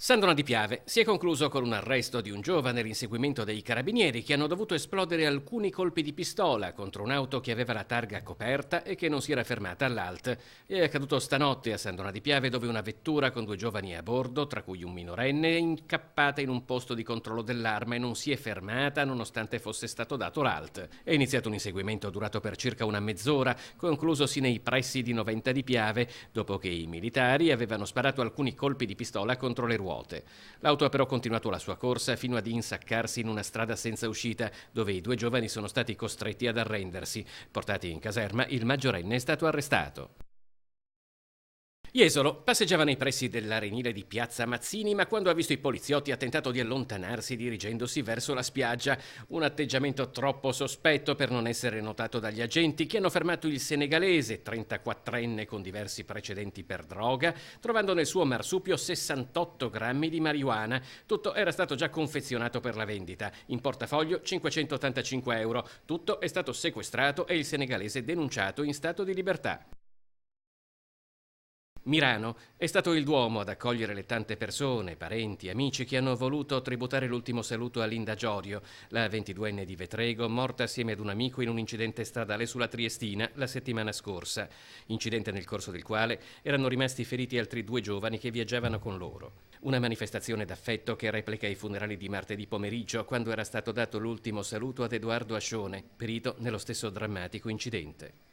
Sandona di Piave si è concluso con un arresto di un giovane all'inseguimento dei carabinieri che hanno dovuto esplodere alcuni colpi di pistola contro un'auto che aveva la targa coperta e che non si era fermata all'ALT. È accaduto stanotte a Sandona di Piave, dove una vettura con 2 giovani a bordo, tra cui un minorenne, è incappata in un posto di controllo dell'arma e non si è fermata nonostante fosse stato dato l'ALT. È iniziato un inseguimento durato per circa una mezz'ora, conclusosi nei pressi di Noventa di Piave, dopo che i militari avevano sparato alcuni colpi di pistola contro le ruote. L'auto ha però continuato la sua corsa fino ad insaccarsi in una strada senza uscita, dove i 2 giovani sono stati costretti ad arrendersi. Portati in caserma, il maggiorenne è stato arrestato. Jesolo passeggiava nei pressi dell'arenile di Piazza Mazzini, ma quando ha visto i poliziotti ha tentato di allontanarsi dirigendosi verso la spiaggia. Un atteggiamento troppo sospetto per non essere notato dagli agenti, che hanno fermato il senegalese, 34enne con diversi precedenti per droga, trovando nel suo marsupio 68 grammi di marijuana. Tutto era stato già confezionato per la vendita. In portafoglio 585 euro. Tutto è stato sequestrato e il senegalese denunciato in stato di libertà. Mirano è stato il Duomo ad accogliere le tante persone, parenti, amici che hanno voluto tributare l'ultimo saluto a Linda Giorio, la 22enne di Vetrego, morta assieme ad un amico in un incidente stradale sulla Triestina la settimana scorsa. Incidente nel corso del quale erano rimasti feriti altri 2 giovani che viaggiavano con loro. Una manifestazione d'affetto che replica i funerali di martedì pomeriggio, quando era stato dato l'ultimo saluto ad Edoardo Ascione, perito nello stesso drammatico incidente.